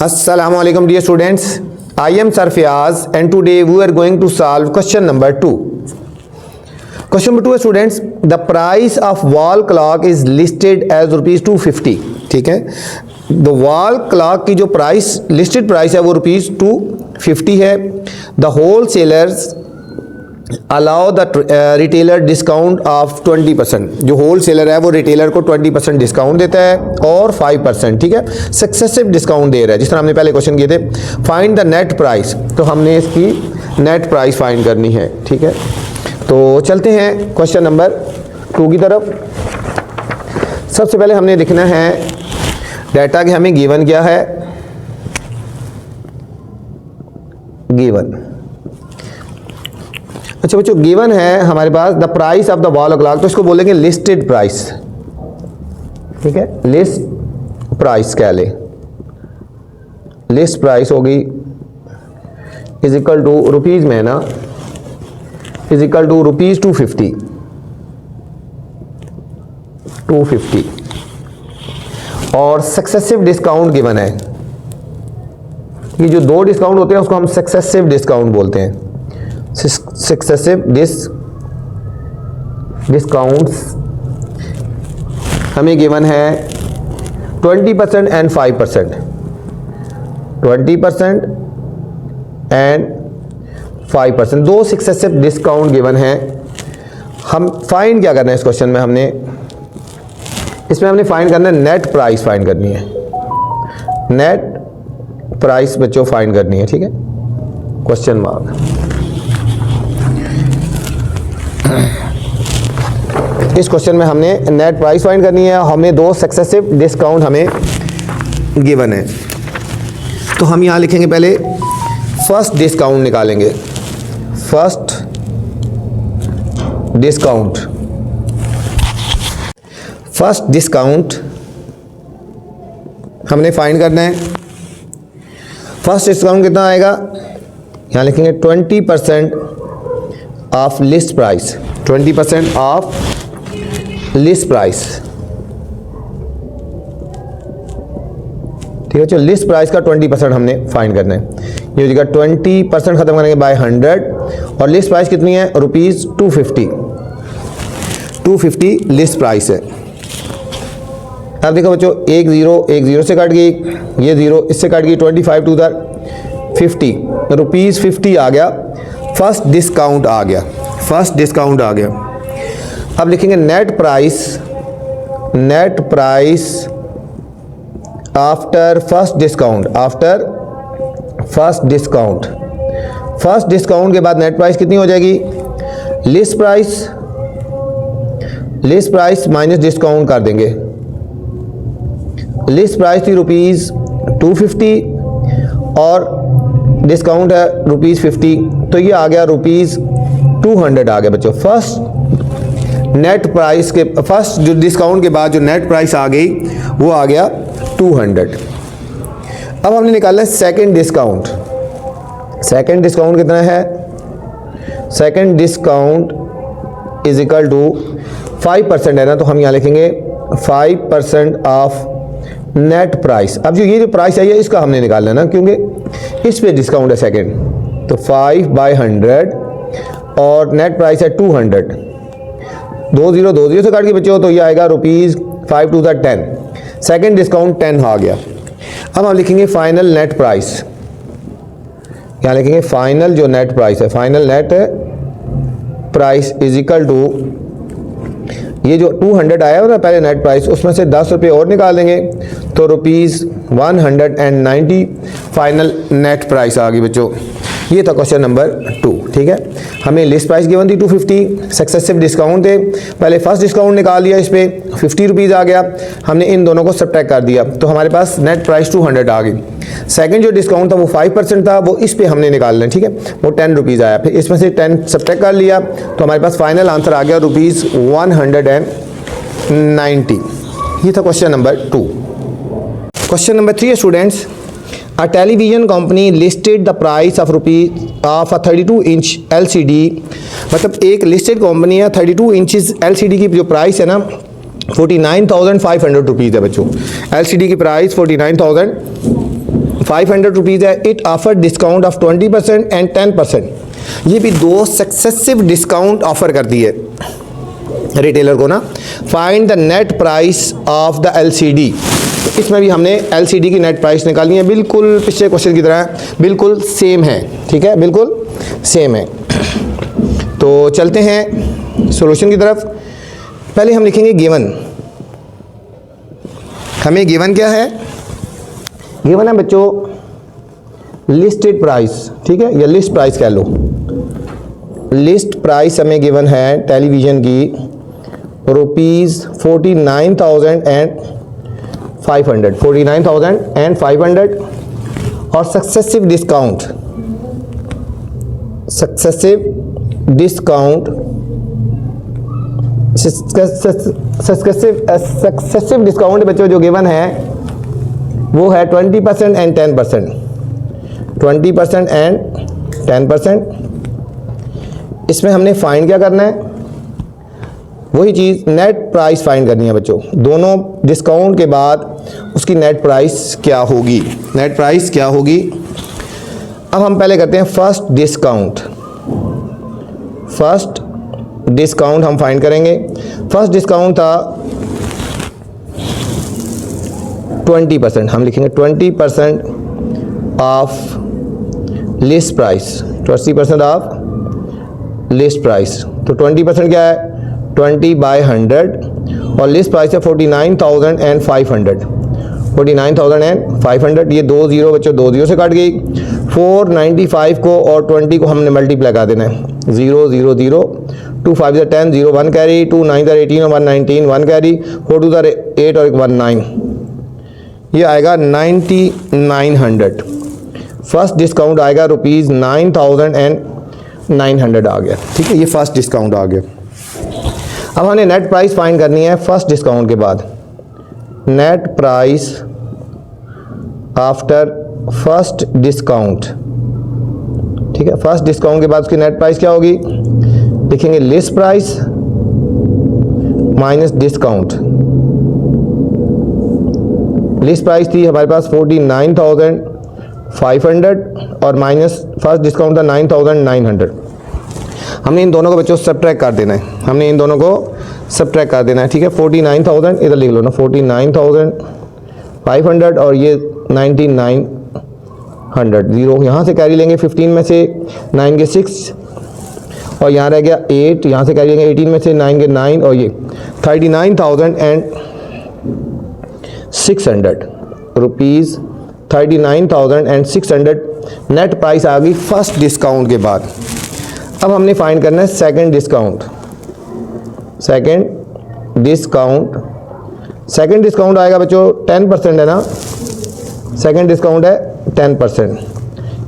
Assalamu alaikum dear students. I am Sarfiaz and today we are going to solve question number 2. Question number 2 है students, the price of wall clock is listed as rupees 250. ठीक है, the wall clock की जो price listed price है वो rupees 250 है. The wholesalers allow the retailer discount of 20%. जो whole seller है वो रिटेलर को 20% डिस्काउंट देता है और 5%, ठीक है, सक्सेसिव डिस्काउंट दे रहा है, जिस तरह हमने पहले क्वेश्चन किए थे. फाइंड द नेट प्राइस, तो हमने इसकी नेट प्राइस फाइंड करनी है. ठीक है, तो चलते हैं क्वेश्चन नंबर 2 की तरफ. सबसे पहले हमने लिखना है डाटा कि हमें गिवन क्या है. गिवन, अच्छा बच्चों, गिवन है हमारे पास the price of the wall clock, तो इसको बोलेंगे लिस्टेड प्राइस. ठीक है, लिस्ट प्राइस कह ले. लिस्ट प्राइस होगी इज इक्वल टू रुपीज में ना, इज इक्वल टू रुपीज 250. और सक्सेसिव डिस्काउंट गिवन है. ये जो दो डिस्काउंट होते हैं उसको हम सक्सेसिव डिस्काउंट बोलते हैं. सक्सेसिव डिस्काउंट्स हमें गिवन है 20% एंड 5%. 20% एंड 5%, दो सक्सेसिव डिस्काउंट गिवन है. हम फाइंड क्या करना है इस क्वेश्चन में, इसमें हमने फाइंड करना है नेट प्राइस फाइंड करनी है. नेट प्राइस बच्चों फाइंड करनी है. ठीक है, क्वेश्चन मार्क. इस क्वेश्चन में हमने नेट प्राइस फाइंड करनी है. हमें दो सक्सेसिव डिस्काउंट हमें गिवन है, तो हम यहाँ लिखेंगे पहले फर्स्ट डिस्काउंट निकालेंगे. फर्स्ट डिस्काउंट, फर्स्ट डिस्काउंट हमने फाइंड करना है. फर्स्ट डिस्काउंट कितना आएगा, यहाँ लिखेंगे 20% of list price. 20% of list price. ठीक है, चलो लिस्ट प्राइस का 20% हमने फाइंड करना है. ये हो जाएगा 20% खत्म करेंगे बाय 100 और लिस्ट प्राइस कितनी है रुपीज़ 250. 250 लिस्ट प्राइस है. अब देखो बच्चों, एक ज़ीरो से कट गई, ये ज़ीरो इससे कट गई, 25 टू द 50, रुपीज़ 50 आ गया. फर्स्ट डिस्काउंट आ गया, फर्स्ट डिस्काउंट आ गया. अब लिखेंगे net price, net price after first discount. After first discount, first discount के बाद नेट प्राइस कितनी हो जाएगी, list price, list price minus discount कर देंगे. लिस्ट प्राइस थी रुपीज़ 250 और डिस्काउंट है रुपीज़ 50, तो ये आ गया रुपीज़ 200 आ गया बच्चों. फर्स्ट नेट प्राइस के फर्स्ट जो डिस्काउंट के बाद जो नेट प्राइस आ गई वो आ गया 200. अब हमने निकालना है सेकंड डिस्काउंट. सेकंड डिस्काउंट कितना है, second discount is equal to 5% है ना, तो हम यहाँ लिखेंगे 5% ऑफ नेट प्राइस. अब जो ये जो प्राइस है इसका हमने निकालना है ना, क्योंकि इस पे डिस्काउंट है सेकंड. तो 5/100 और नेट प्राइस है 200. 20 से काट के बच्चों तो ये आएगा rupees 5 to the 10. Second discount 10 आ गया. अब हम लिखेंगे फाइनल नेट प्राइस. यहाँ लिखेंगे फाइनल जो नेट प्राइस है, final net price is equal to ये जो 200 आया हो ना पहले नेट प्राइस, उसमें से 10 रुपये और निकाल देंगे तो रुपीज़ 190 फाइनल नेट प्राइस आ गई बच्चों. ये था क्वेश्चन नंबर 2. ठीक है, हमें लिस्ट प्राइस गिवन थी 250, सक्सेसिव डिस्काउंट थे. पहले फर्स्ट डिस्काउंट निकाल लिया, इस पर 50 रुपीज़ आ गया. हमने इन दोनों को सब्ट्रैक्ट कर दिया तो हमारे पास नेट प्राइस 200 आ गई. सेकंड जो डिस्काउंट था वो 5% था, वो इस पे हमने निकालना है. ठीक है, वो 10 रुपीज़ आया, फिर इसमें से 10 सब्ट्रैक्ट कर लिया तो हमारे पास फाइनल आंसर आ गया रुपीज़ 190. ये था question number 2. Question number 3 students, A television company listed the price of a 32 inch LCD. मतलब एक लिस्टेड कंपनी है, 32 इंचज़ LCD की जो प्राइस है ना 49,500 रुपीज़ है बच्चों. LCD की प्राइस 49,500 500 रुपीज़ है। It offer discount of 20% and 10%। ये भी दो सक्सेसिव डिस्काउंट ऑफर करती है रिटेलर को ना। Find the net price of the LCD। इसमें भी हमने LCD की नेट प्राइस निकाली है, बिल्कुल पिछले क्वेश्चन की तरह बिल्कुल सेम है, ठीक है, बिल्कुल सेम है। तो चलते हैं सॉल्यूशन की तरफ। पहले हम लिखेंगे गिवन। हमें गिवन क्या है? गिवन है बच्चों लिस्टेड प्राइस, ठीक है, या लिस्ट प्राइस कह लो। लिस्ट प्राइस हमें गिवन है टेलीविज़न की ₹49,500, 49,500 और सक्सेसिव डिस्काउंट सक्सेसिव डिस्काउंट बच्चों जो गिवन है वो है 20% एंड 10%, 20% एंड 10%। इसमें हमने फाइंड क्या करना है? वही चीज़, नेट प्राइस फाइंड करनी है बच्चों। दोनों डिस्काउंट के बाद उसकी नेट प्राइस क्या होगी, नेट प्राइस क्या होगी। अब हम पहले करते हैं फर्स्ट डिस्काउंट। फर्स्ट डिस्काउंट हम फाइंड करेंगे। फर्स्ट डिस्काउंट था 20%, हम लिखेंगे 20% of list price, 20% of list price. तो 20% क्या है? 20/100 और लिस्ट प्राइस है 49,500, 49,500। ये 2 0 बच्चों 2 0 से कट गई। 495 को और 20 को हमने मल्टीप्लाई कर देना है। 0 0 0, 2 5 10, 0 1 कैरी, 2 9 18 और 119 1 कैरी, 4 2 8 और 1 9। ये आएगा 9900। फर्स्ट डिस्काउंट आएगा ₹9,900 आ गया, ठीक है, ये फर्स्ट डिस्काउंट आ गया। अब हमें नेट प्राइस फाइंड करनी है फर्स्ट डिस्काउंट के बाद। Net price after first discount, ठीक है, फर्स्ट डिस्काउंट के बाद उसकी नेट प्राइस क्या होगी? लिखेंगे list price minus discount. List price थी हमारे पास 49,500 और माइनस फर्स्ट डिस्काउंट था 9,900। हमने इन दोनों को बच्चों सब्ट्रैक्ट कर देना है, हमने इन दोनों को सब्ट्रैक्ट कर देना है, ठीक है। 49,000 इधर लिख लो ना, 49,500 और ये 9900। 0 यहाँ से कैरी लेंगे 15 में से, 9 के 6 और यहाँ रह गया 8, यहाँ से कैरी लेंगे 18 में से, 9 के 9 और ये 39,600 रुपीज़, 39,600 नेट प्राइस आ गई फर्स्ट डिस्काउंट के बाद। अब हमने फाइंड करना है सेकंड डिस्काउंट। सेकंड डिस्काउंट आएगा बच्चों 10% है ना, सेकंड डिस्काउंट है 10%।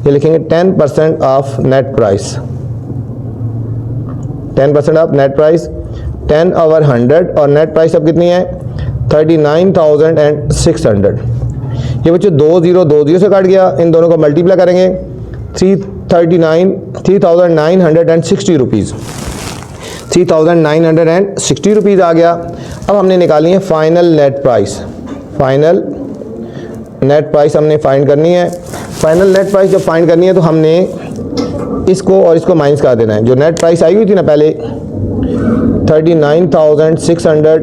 ये लिखेंगे 10% of net price, 10% of net price, 10 over 100 और नेट प्राइस अब कितनी है? 39,600। ये बच्चों 2 0 से कट गया, इन दोनों को मल्टीप्लाई करेंगे 3,960 रुपीज़, 3,960 रुपीज़ आ गया। अब हमने निकालनी है final net price. Final net price हमने फाइंड करनी है। फाइनल नेट प्राइस जब फाइंड करनी है तो हमने इसको और इसको माइनस कर देना है। जो नेट प्राइस आई हुई थी ना पहले 39,600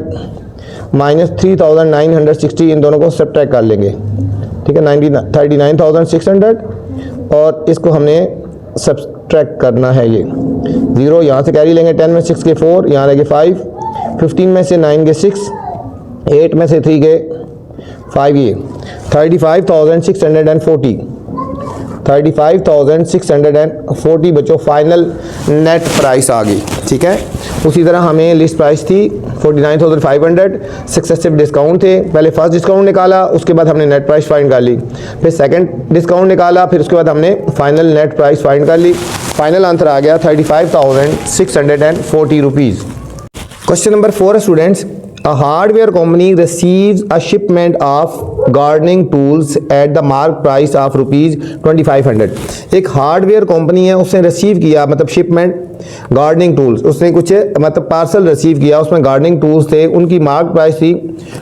माइनस 3,960, इन दोनों को सब्ट्रैक्ट कर लेंगे, ठीक है। 39,600 और इसको हमने सब्ट्रैक्ट करना है। ये 0 यहाँ से कैरी लेंगे, 10 में 6 के 4, यहाँ रहेंगे 5, 15 में से 9 के 6, 8 में से 3 के 5, ये 35,640, 35,640 बच्चों फाइनल नेट प्राइस आ गई, ठीक है। उसी तरह हमें लिस्ट प्राइस थी 49,500, सक्सेसिव डिस्काउंट थे। पहले फर्स्ट डिस्काउंट निकाला, उसके बाद हमने नेट प्राइस फाइंड कर ली, फिर सेकंड डिस्काउंट निकाला, फिर उसके बाद हमने फाइनल नेट प्राइस फाइंड कर ली। फाइनल आंसर आ गया 35,640 रुपीज़। क्वेश्चन नंबर 4 है students, A hardware company receives a shipment of gardening tools at the marked price of ₹2500। एक हार्डवेयर कंपनी है, उसने रिसीव किया मतलब शिपमेंट गार्डनिंग टूल्स, उसने कुछ मतलब पार्सल रिसीव किया, उसमें गार्डनिंग टूल्स थे, उनकी मार्क प्राइस थी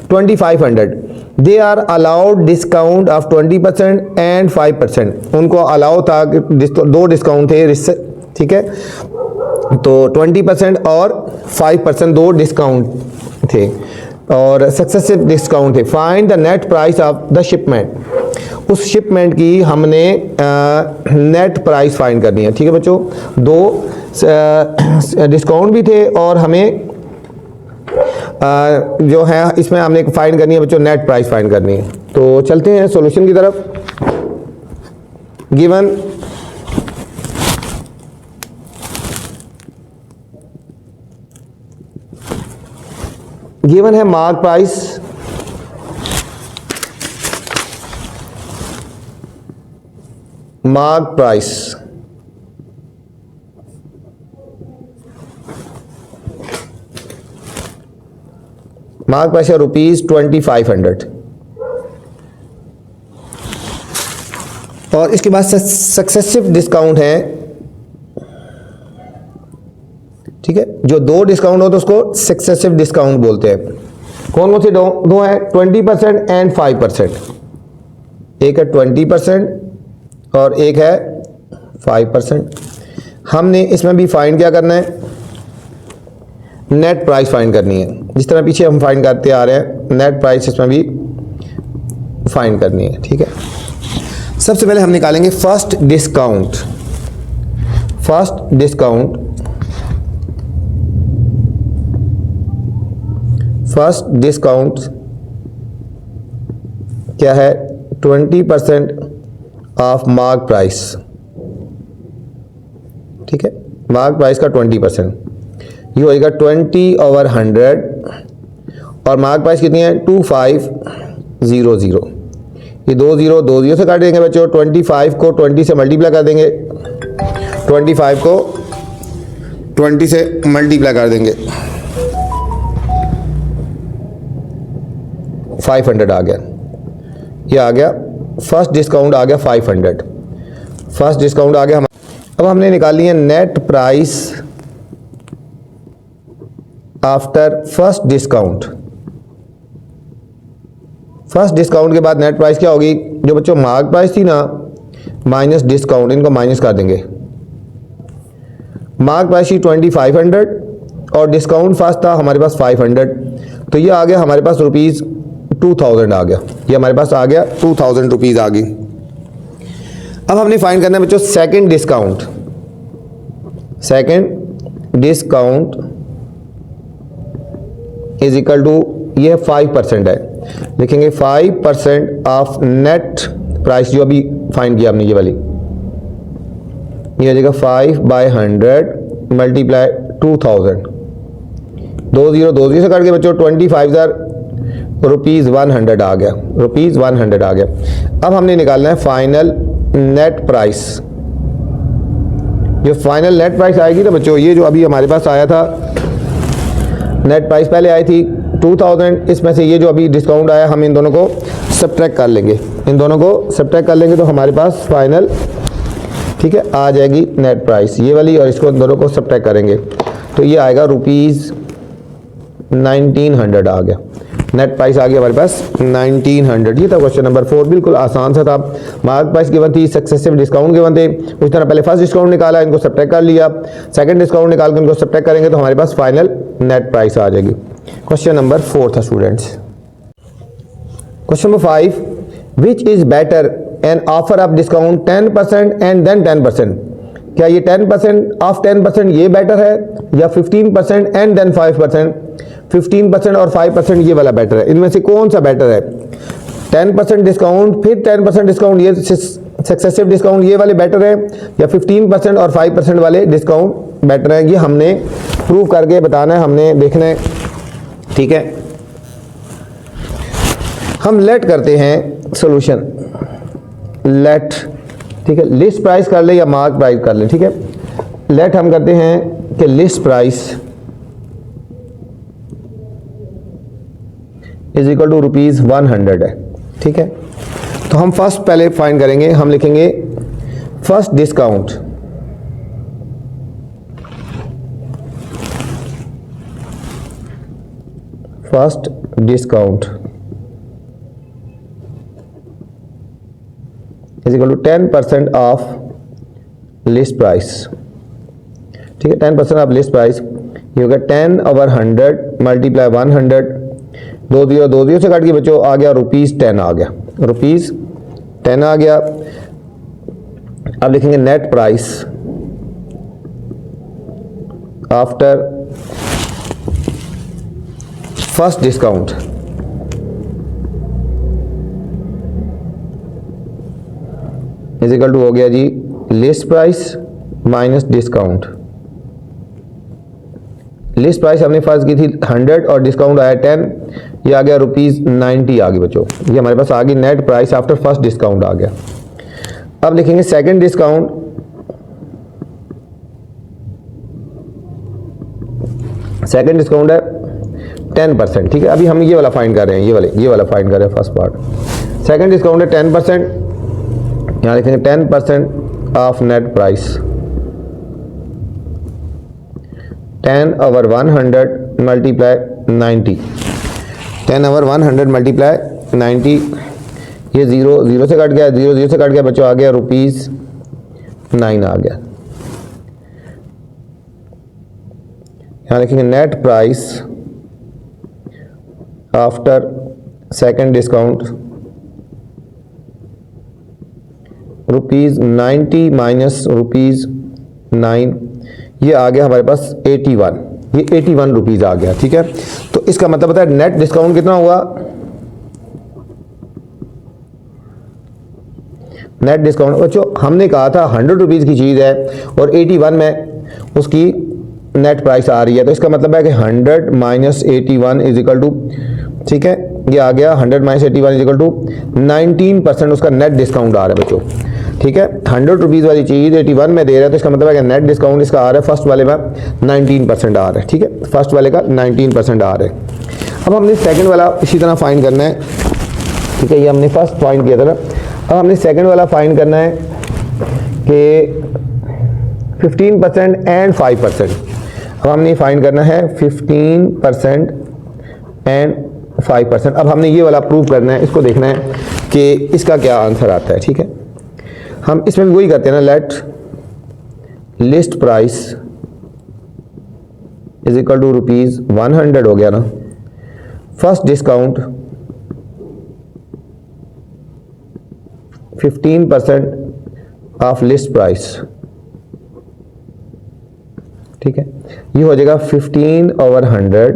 2500। They are allowed discount of 20% and 5%, उनको अलाउ था कि दो डिस्काउंट थे, ठीक है, तो 20% और 5% दो डिस्काउंट थे और सक्सेसिव डिस्काउंट थे। Find the net price of the shipment, उस शिपमेंट की हमने नेट प्राइस फाइंड करनी है, ठीक है बच्चों। दो डिस्काउंट भी थे और हमें जो है इसमें हमने फाइंड करनी है बच्चों, नेट प्राइस फाइंड करनी है। तो चलते हैं सॉल्यूशन की तरफ। गिवन है mark price, mark price mark price है ₹2500 और इसके बाद सक्सेसिव डिस्काउंट है, ठीक है, जो दो डिस्काउंट हो तो उसको सक्सेसिव डिस्काउंट बोलते हैं। कौन कौन से दो हैं? 20% एंड 5%, एक है 20% और एक है 5%। हमने इसमें भी फाइंड क्या करना है? नेट प्राइस फाइंड करनी है, जिस तरह पीछे हम फाइंड करते आ रहे हैं, नेट प्राइस इसमें भी फाइंड करनी है, ठीक है। सबसे पहले हम निकालेंगे first discount. First discount, first discount क्या है? 20% ऑफ मार्क प्राइस, ठीक है, मार्क प्राइस का 20%, ये होएगा 20/100 और मार्क प्राइस कितनी है? 2500। ये 20 से काट देंगे बच्चों, 25 को 20 से मल्टीप्लाई कर देंगे, 25 को 20 से मल्टीप्लाई कर देंगे, 500 आ गया, ये आ गया फर्स्ट डिस्काउंट, आ गया 500, फर्स्ट डिस्काउंट आ गया। अब हमने निकाली है net price after first discount. First discount के बाद नेट प्राइस क्या होगी? जो बच्चों मार्क प्राइस थी ना माइनस डिस्काउंट, इनको माइनस कर देंगे। मार्क प्राइस थी 2500 और डिस्काउंट फर्स्ट था हमारे पास 500, तो ये आ गया हमारे पास ₹2000 आ गया, ये हमारे पास आ गया 2000 रुपीज़ आ गई। अब हमने फाइंड करना है बच्चों second discount. Second discount is equal to, ये 5% है, लिखेंगे 5% ऑफ नेट प्राइस, जो अभी फाइंड किया हमने ये वाली, ये हो जाएगा 5/100 मल्टीप्लाई 2000, 20 से काट के बच्चों 25,000 ₹100 आ गया, ₹100 आ गया। अब हमने निकालना है फाइनल नेट प्राइस। जो फाइनल नेट प्राइस आएगी ना बच्चों, ये जो अभी हमारे पास आया था नेट प्राइस, पहले आई थी 2000, इसमें से ये जो अभी डिस्काउंट आया, हम इन दोनों को सब्ट्रैक्ट कर लेंगे, इन दोनों को सब्ट्रैक्ट कर लेंगे तो हमारे पास फाइनल, ठीक है, आ जाएगी नेट प्राइस ये वाली, और इसको दोनों को सब्ट्रैक्ट करेंगे तो ये आएगा ₹1900 आ गया, नेट प्राइस आ गया हमारे पास 1900। ये था क्वेश्चन नंबर 4, बिल्कुल आसान सा था। मार्क प्राइस गिवन थी, सक्सेसिव डिस्काउंट गिवन थे, उस तरह पहले फर्स्ट डिस्काउंट निकाला, इनको सब्ट्रैक्ट कर लिया, सेकंड डिस्काउंट निकाल के इनको सब्ट्रैक्ट करेंगे तो हमारे पास फाइनल नेट प्राइस आ जाएगी। क्वेश्चन नंबर 4 था students. Question number 5, which is better an offer of discount 10% and then 10%? क्या ये 10% ऑफ 10% ये बेटर है, या 15% एंड देन 5%? 15% और 5% ये वाला बेटर है, इनमें से कौन सा बेटर है? 10% डिस्काउंट फिर 10% डिस्काउंट, ये सक्सेसिव डिस्काउंट ये वाले बेटर है, या 15% और 5% वाले डिस्काउंट बेटर है? ये हमने प्रूव करके बताना है, हमने देखना है, ठीक है। हम लेट करते हैं सॉल्यूशन, लेट, ठीक है, लिस्ट प्राइस कर ले या मार्क प्राइस कर ले, ठीक है। लेट हम करते हैं कि list price is equal to ₹100 है, ठीक है। तो हम फर्स्ट पहले फाइंड करेंगे, हम लिखेंगे first discount, first discount is equal to 10% of list price. ठीक है, 10% ऑफ लिस्ट प्राइस, ये होगा 10/100 मल्टीप्लाई 100, 2 0 से काट के बच्चों आ गया ₹10 आ गया, ₹10 आ गया। अब लिखेंगे net price after first discount, is equal to हो गया जी list price minus discount. List price हमने फर्स्ट की थी 100 और डिस्काउंट आया 10, ये आ गया ₹90 आ गई बच्चों, ये हमारे पास आ गई net price after first discount आ गया। अब लिखेंगे सेकंड डिस्काउंट, सेकंड डिस्काउंट है 10%। ठीक है, अभी हम ये वाला फाइंड कर रहे हैं, ये वाला फाइंड कर रहे हैं फर्स्ट पार्ट। सेकंड डिस्काउंट है 10%, यहाँ लिखेंगे 10% of net price, 10/100 multiply 90, 10/100 multiply 90, ये 0 से कट गया, 0 से कट गया बच्चों, आ गया ₹9 आ गया। यहाँ लिखेंगे net price after second discount ₹90 minus ₹9, ये आ गया हमारे पास 81, ये 81 रुपीज़ आ गया। ठीक है, तो इसका मतलब होता है नेट डिस्काउंट कितना हुआ, नेट डिस्काउंट बच्चों हमने कहा था 100 रुपीज़ की चीज़ है और 81 में उसकी नेट प्राइस आ रही है, तो इसका मतलब है कि 100 माइनस 81 इज इक्वल टू, ठीक है, ये आ गया 100 माइनस 81 इज इक्वल टू 19% उसका नेट डिस्काउंट आ रहा है बच्चों। ठीक है, 100 रुपीज़ वाली चीज़ 81 में दे रहा है, तो इसका मतलब है कि नेट डिस्काउंट इसका आ रहा है फर्स्ट वाले में 19% आ रहा है। ठीक है, फर्स्ट वाले का 19% आ रहा है। अब हमने सेकंड वाला इसी तरह फाइंड करना है। ठीक है, ये हमने फर्स्ट फाइंड किया था ना, अब हमने सेकंड वाला फाइंड करना है कि 15% एंड 5%। अब हमने फाइंड करना है 15% एंड 5%। अब हमने ये वाला प्रूव करना है, इसको देखना है कि इसका क्या आंसर आता है। ठीक है, हम इसमें वही करते हैं ना, let list price is equal to ₹100 हो गया ना, first discount 15% of list price. ठीक है, ये हो जाएगा 15/100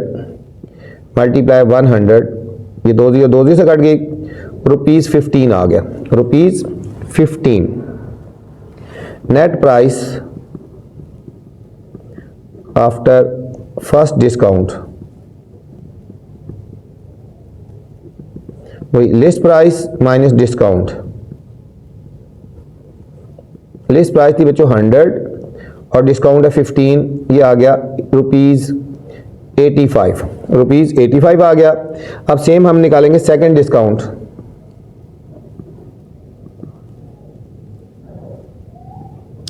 मल्टीप्लाई 100, ये 2 0 से कट गई, ₹15 आ गया, ₹15। Net price after first discount, वही list price minus discount. List price थी बच्चों 100 और डिस्काउंट है 15, ये आ गया ₹85 आ गया। अब सेम हम निकालेंगे सेकंड डिस्काउंट,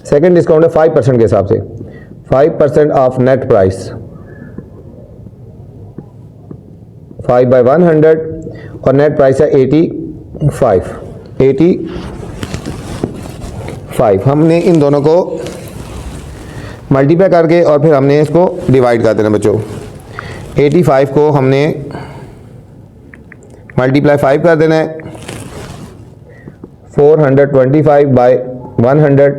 सेकंड डिस्काउंट है 5% के हिसाब से, 5% ऑफ नेट प्राइस, 5/100 और नेट प्राइस है 85। हमने इन दोनों को मल्टीप्लाई करके और फिर हमने इसको डिवाइड कर देना बच्चों। 85 को हमने मल्टीप्लाई 5 कर देना है, 425/100,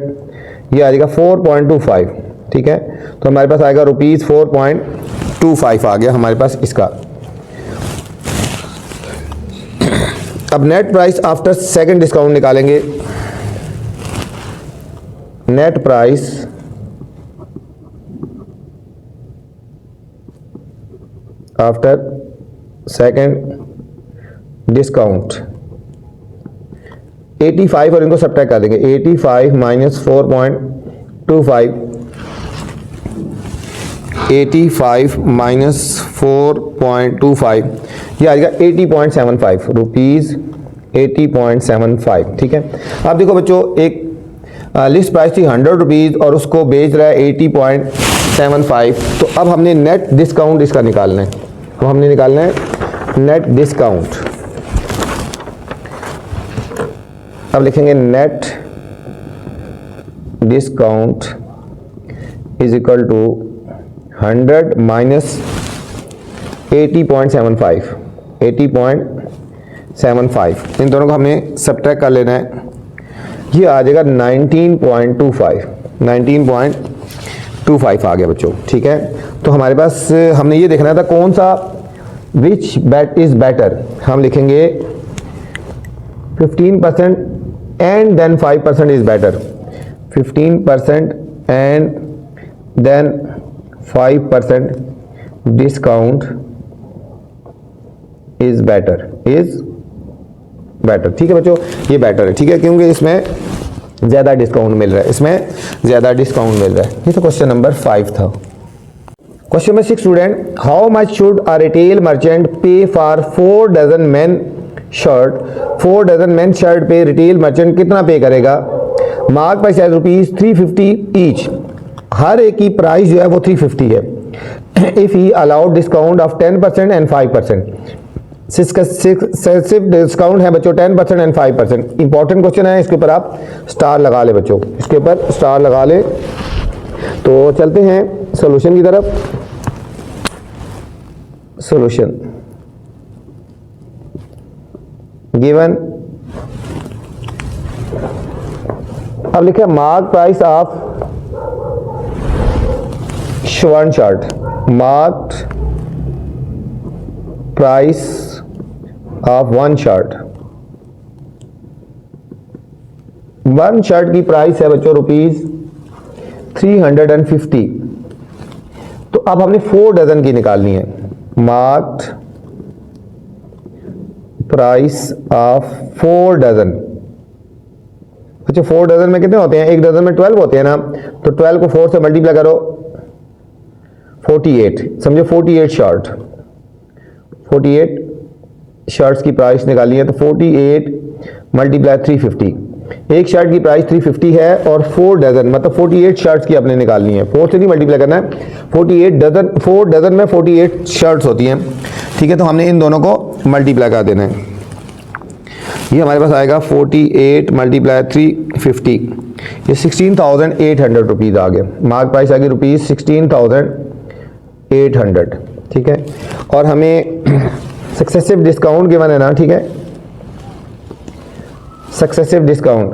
ये आ जाएगा 4.25। ठीक है, तो हमारे पास आएगा ₹4.25 आ गया हमारे पास इसका। अब net price after second discount निकालेंगे। Net price after second discount 85 और इनको सब्ट्रैक्ट कर देंगे, 85 माइनस 4.25, 85 माइनस 4.25, ये आ जाएगा 80.75 रुपीज़, 80.75। ठीक है, अब देखो बच्चों, एक लिस्ट प्राइस थी 100 रुपीज़ और उसको बेच रहा है 80.75, तो अब हमने नेट डिस्काउंट इसका निकालना है। अब हमने निकालना है नेट डिस्काउंट अब लिखेंगे net discount is equal to 100 minus 80.75 80.75 इन दोनों को हमने सब्ट्रैक्ट कर लेना है। ये आ जाएगा 19.25 आ गया बच्चों। ठीक है, तो हमारे पास हमने ये देखना था कौन सा विच बैट इज बेटर। हम लिखेंगे 15% and then 5% is better. 15% and then 5% discount is better ठीक है बच्चों, ये बेटर है। ठीक है, क्योंकि इसमें ज्यादा डिस्काउंट मिल रहा है, इसमें ज्यादा डिस्काउंट मिल रहा है। ये तो क्वेश्चन नंबर 5 था। Question number 6 student, how much should a retail merchant pay for 4 dozen men shirt. 4 dozen men shirt पे रिटेल मर्चेंट कितना पे करेगा। मार्क प्राइस है ₹350 ईच, हर एक की प्राइस जो है वो 350 है। If he allowed discount of 10% and 5%, successive discount है बच्चों 10% एंड 5%। इंपॉर्टेंट क्वेश्चन है, इसके ऊपर आप स्टार लगा ले बच्चों, इसके ऊपर स्टार लगा ले। तो चलते हैं सॉल्यूशन की तरफ। सॉल्यूशन गिवन, अब लिखे mark price of one shirt, mark price of one shirt. One shirt की प्राइस है बच्चों ₹350। तो अब हमने 4 डजन की निकालनी है। Marked price of 4 dozen. अच्छा 4 डजन में कितने होते हैं, एक डजन में 12 होते हैं ना, तो 12 को 4 से मल्टीप्लाई करो 48, समझो 48 शर्ट, 48 शर्ट्स की प्राइस निकाली है। तो 48 मल्टीप्लाई 350, एक शर्ट की प्राइस 350 है और 4 डजन मतलब 48 शर्ट्स की आपने निकालनी है। 4 से नहीं मल्टीप्लाई करना है, 48 डजन, 4 डजन में 48 शर्ट्स होती हैं। ठीक है, तो हमने इन दोनों को मल्टीप्लाई कर देना है। ये हमारे पास आएगा 48 मल्टीप्लाई 350, ये 16,800 रुपीज़ आ गया। मार्क प्राइस आ गई ₹16,800। ठीक है, और हमें सक्सेसिव डिस्काउंट गिवन है ना। ठीक है, सक्सेसिव डिस्काउंट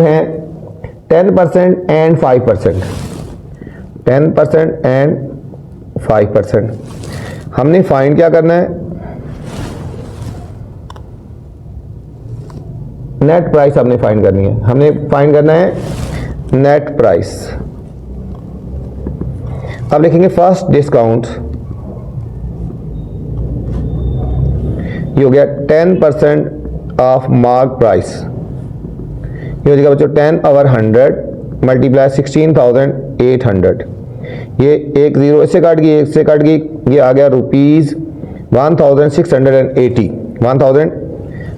है 10% एंड 5%, 10% एंड 5%। हमने फाइंड क्या करना है, नेट प्राइस हमने फाइंड करनी है। हमने फाइंड करना है नेट प्राइस। अब लिखेंगे फर्स्ट डिस्काउंट, ये हो गया 10% ऑफ मार्क प्राइस। ये हो जाएगा बच्चों 10 ओवर 100 मल्टीप्लाई 16,800। ये एक जीरो इससे काट गई, एक से काट गई, ये आ गया ₹1680,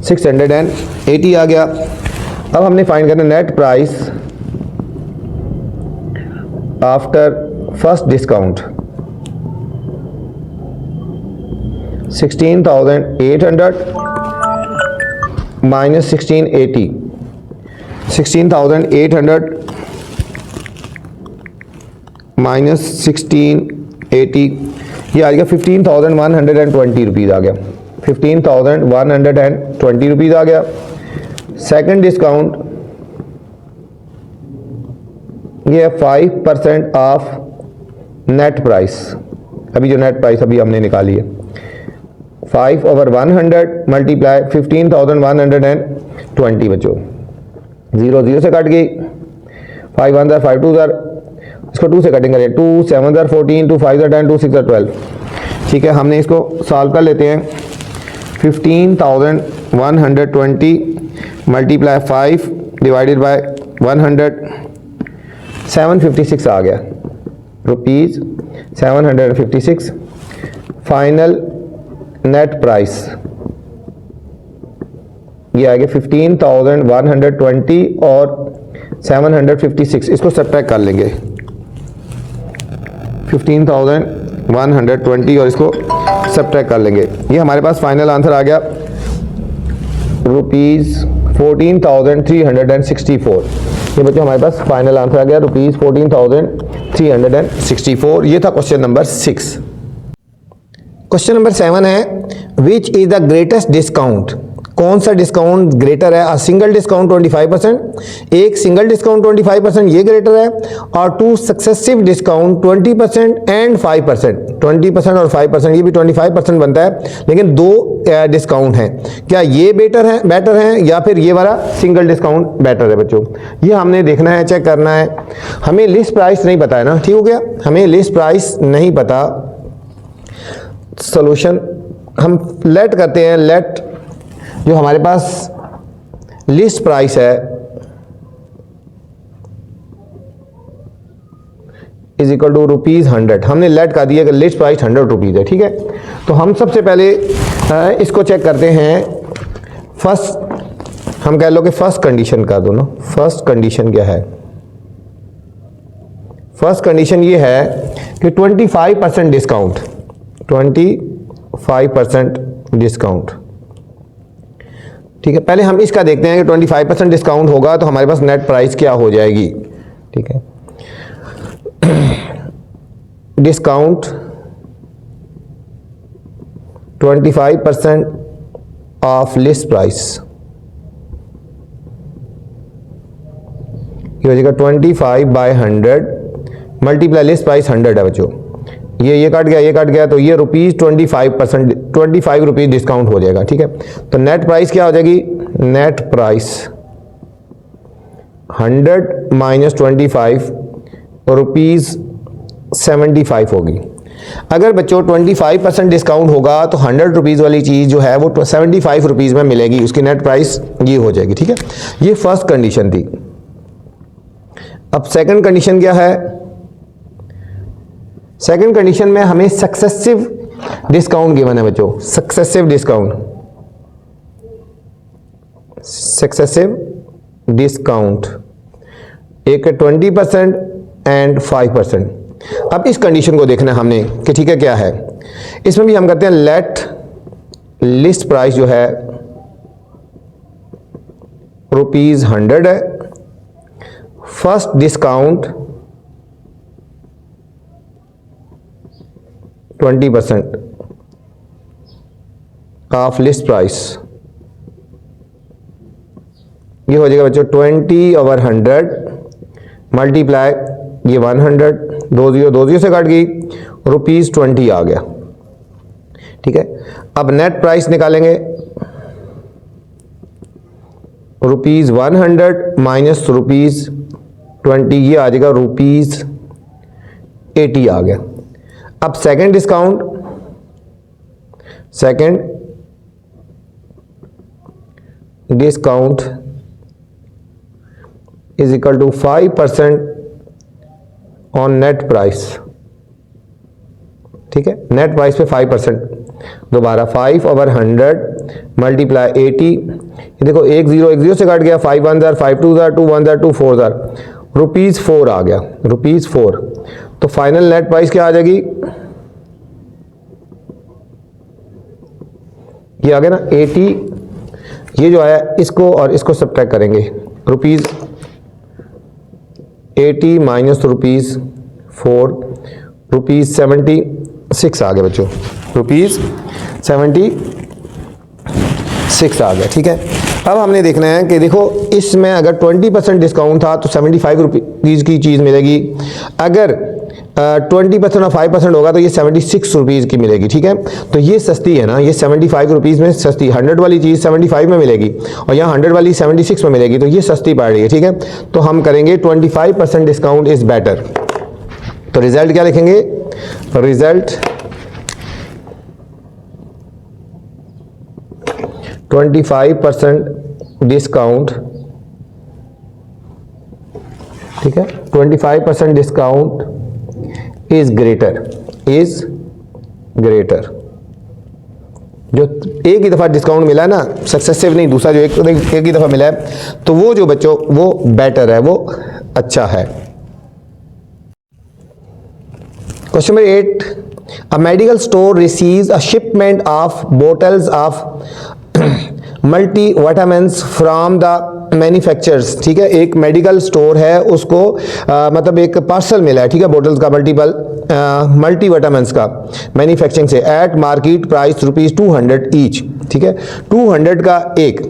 1680 आ गया। अब हमने फाइंड करना net price after first discount, 16,800 minus 1680, 16,800 minus 1680, ये आ गया 15,120 रुपीज़ आ गया। 15,120 रुपीज़ आ गया। सेकंड डिस्काउंट ये है 5% ऑफ नेट प्राइस। अभी जो नेट प्राइस अभी हमने निकाली है 5 ओवर 100 मल्टीप्लाई 15,120 बच्चों, 0 0 से कट गई, 5 1 5 2 इसको 2 से कटिंग करें, 2 7 14, 2 5 10, 2 6 12। ठीक है, हमने इसको सॉल्व कर लेते हैं। 15,120 मल्टीप्लाई 5 डिवाइडेड बाय 100, 756 आ गया, ₹756। फाइनल नेट प्राइस ये आ गया 15,120 और 756, इसको सब्ट्रैक्ट कर लेंगे। 15,120 120 और इसको सब्ट्रैक्ट कर लेंगे। ये हमारे पास फाइनल आंसर आ गया ₹14,364। ये बच्चों हमारे पास फाइनल आंसर आ गया ₹14,364। ये था क्वेश्चन नंबर 6। क्वेश्चन नंबर 7 है which is the greatest discount. कौन सा डिस्काउंट ग्रेटर है? सिंगल डिस्काउंट 25%, एक सिंगल डिस्काउंट 25% ये ग्रेटर है, और 2 सक्सेसिव डिस्काउंट 20% एंड 5%। 20% और 5% ये भी 25% बनता है, लेकिन 2 डिस्काउंट हैं। क्या ये बेटर है या फिर ये वाला सिंगल डिस्काउंट बेटर है बच्चों? ये हमने देखना है, चेक करना है। हमें लिस्ट प्राइस नहीं पता है ना, ठीक हो गया, हमें लिस्ट प्राइस नहीं पता। सॉल्यूशन हम लेट करते हैं, लेट जो हमारे पास लिस्ट प्राइस है इज इक्वल टू ₹100। हमने लेट कर दिया कि लिस्ट प्राइस ₹100 है, ठीक है। तो हम सबसे पहले इसको चेक करते हैं। फर्स्ट हम कह लो कि फर्स्ट कंडीशन कर दो ना। फर्स्ट कंडीशन क्या है? फर्स्ट कंडीशन ये है कि 25% डिस्काउंट, 25% डिस्काउंट, ठीक है। पहले हम इसका देखते हैं कि 25% डिस्काउंट होगा तो हमारे पास नेट प्राइस क्या हो जाएगी, ठीक है। डिस्काउंट 25% ऑफ लिस्ट प्राइस, ये हो जाएगा 25/100 मल्टीप्लाई लिस्ट प्राइस 100 है बच्चों। ये कट गया तो ये ₹25% 25 रुपीज़ डिस्काउंट हो जाएगा, ठीक है। तो नेट प्राइस क्या हो जाएगी? नेट प्राइस 100 माइनस 25 ₹75 होगी। अगर बच्चों 25% डिस्काउंट होगा तो ₹100 वाली चीज़ जो है वो ₹75 में मिलेगी, उसकी नेट प्राइस ये हो जाएगी, ठीक है। ये फर्स्ट कंडीशन थी। अब सेकंड कंडीशन क्या है? सेकंड कंडीशन में हमें सक्सेसिव डिस्काउंट गिवन है बच्चों। सक्सेसिव डिस्काउंट, सक्सेसिव डिस्काउंट एक 20% एंड 5%। अब इस कंडीशन को देखना है हमने कि ठीक है क्या है। इसमें भी हम करते हैं लेट लिस्ट प्राइस जो है ₹100 है। First discount 20% of list price, ये हो जाएगा बच्चों 20/100 मल्टीप्लाई ये 100, 2 0 से कट गई, ₹20 आ गया, ठीक है। अब नेट प्राइस निकालेंगे, ₹100 माइनस ₹20, ये आ जाएगा ₹80 आ गया। अब second discount, second discount is equal to 5% on net price, ठीक है। नेट प्राइस पे 5%, दोबारा 5/100 मल्टीप्लाई 80, देखो 1 0 से कट गया, 5 1 जार, 5 2 जार, 2 1 जार, 2 4 जार, ₹4 आ गया, ₹4। तो फाइनल नेट प्राइस क्या आ जाएगी? ये आ गया ना 80, ये जो आया इसको और इसको सब्ट्रैक्ट करेंगे, ₹80 माइनस ₹4, ₹76 आ गया बच्चों, ₹76 आ गया, ठीक है। अब हमने देखना है कि देखो इसमें अगर 20% डिस्काउंट था तो ₹75 की चीज़ मिलेगी। अगर 20% और 5% होगा तो ये ₹76 की मिलेगी, ठीक है। तो ये सस्ती है ना, ये ₹75 में सस्ती, 100 वाली चीज़ 75 में मिलेगी और यहाँ 100 वाली 76 में मिलेगी, तो ये सस्ती पड़ रही है, ठीक है। तो हम करेंगे 25% डिस्काउंट इज़ बेटर। तो रिजल्ट क्या लिखेंगे? रिजल्ट 25% डिस्काउंट, ठीक है, 25% डिस्काउंट इज ग्रेटर, जो एक ही दफ़ा डिस्काउंट मिला है ना, सक्सेसिव नहीं, दूसरा जो एक ही दफ़ा मिला है, तो वो जो बच्चों वो बेटर है, वो अच्छा है। Question number 8, a medical store receives a shipment of bottles of multi vitamins from the manufacturers, ठीक है, एक मेडिकल स्टोर है उसको मतलब एक पार्सल मिला है, ठीक है, बोटल्स का मल्टी विटामिन्स का मैन्युफैक्चरिंग से एट मार्केट प्राइस ₹200 ईच, ठीक है, 200 का एक।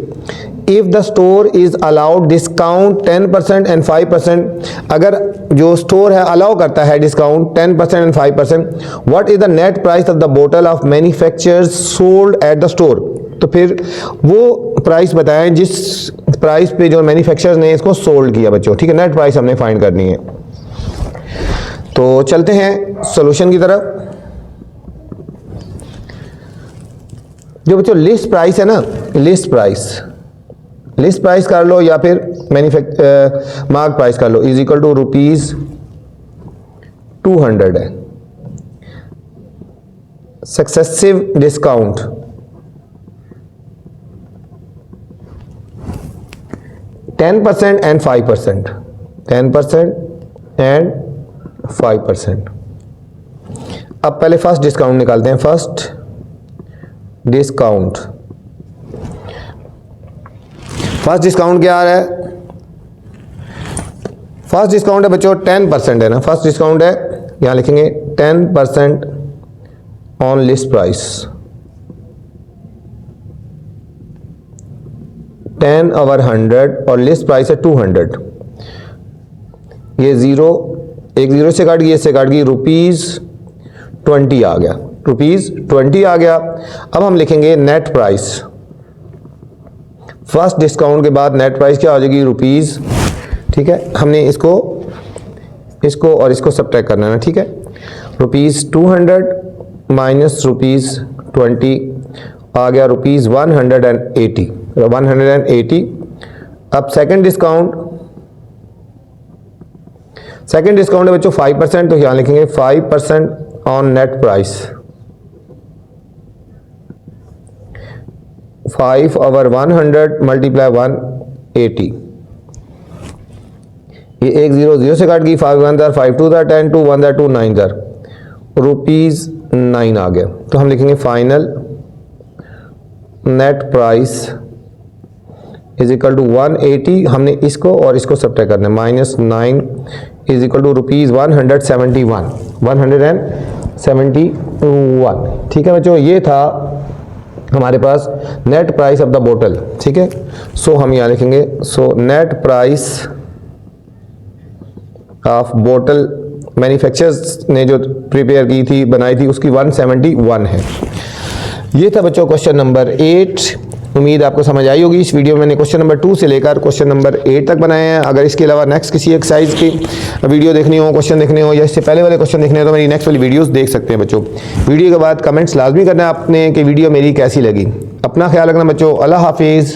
If the store is allowed discount 10% and 5%, अगर जो स्टोर है अलाउ करता है discount 10% and 5%, what is the net price of the bottle of manufacturers sold at the store, तो फिर वो प्राइस बताएं जिस प्राइस पे जो मैन्युफैक्चरर्स ने इसको सोल्ड किया बच्चों, ठीक है, नेट प्राइस हमने फाइंड करनी है। तो चलते हैं सॉल्यूशन की तरफ। जो बच्चों लिस्ट प्राइस है ना, लिस्ट प्राइस कर लो या फिर मार्क प्राइस कर लो, इज इक्वल टू ₹200 है। Successive discount 10% and 5%, 10% and 5%। अब पहले फर्स्ट डिस्काउंट निकालते हैं। फर्स्ट डिस्काउंट क्या आ रहा है? फर्स्ट डिस्काउंट है बच्चों 10% है ना, फर्स्ट डिस्काउंट है, यहां लिखेंगे 10% ऑन लिस्ट प्राइस, 10/100 और लिस्ट प्राइस है 200। ये एक जीरो से काट गई, इससे काट गई, ₹20 आ गया, ₹20 आ गया। अब हम लिखेंगे नेट प्राइस। फर्स्ट डिस्काउंट के बाद नेट प्राइस क्या हो जाएगी? ₹, ठीक है, हमने इसको और इसको सब्ट्रैक्ट करना है ना, ठीक है, ₹200 माइनस ₹20 आ गया ₹180। अब सेकंड डिस्काउंट है बच्चों 5%, तो यहाँ लिखेंगे 5% ऑन नेट प्राइस, 5/100 मल्टीप्लाई 180। ये एक जीरो से काट गई, 5 1 5 2 10 2 1 2 9 ₹9 आ गया। तो हम लिखेंगे final net price is equal to 180, हमने इसको और इसको सब्ट्रैक्ट करना है, -9 इज इक्वल टू ₹171, ठीक है बच्चों, ये था हमारे पास नेट प्राइस ऑफ द बोतल, ठीक है। सो हम यहाँ लिखेंगे, सो नेट प्राइस ऑफ बोतल मैन्युफैक्चरर्स ने जो प्रिपेयर की थी, बनाई थी, उसकी 171 है। ये था बच्चों क्वेश्चन नंबर 8। उम्मीद आपको समझ आई होगी। इस वीडियो में मैंने क्वेश्चन नंबर 2 से लेकर क्वेश्चन नंबर 8 तक बनाए हैं। अगर इसके अलावा नेक्स्ट किसी एक्सरसाइज की वीडियो देखनी हो, क्वेश्चन देखने हो, या इससे पहले वाले क्वेश्चन देखने हो, तो मेरी नेक्स्ट वाली वीडियोस देख सकते हैं बच्चों। वीडियो के बाद कमेंट्स लाजमी करना है आपने कि वीडियो मेरी कैसी लगी। अपना ख्याल रखना बच्चों। अल्लाह हाफिज़।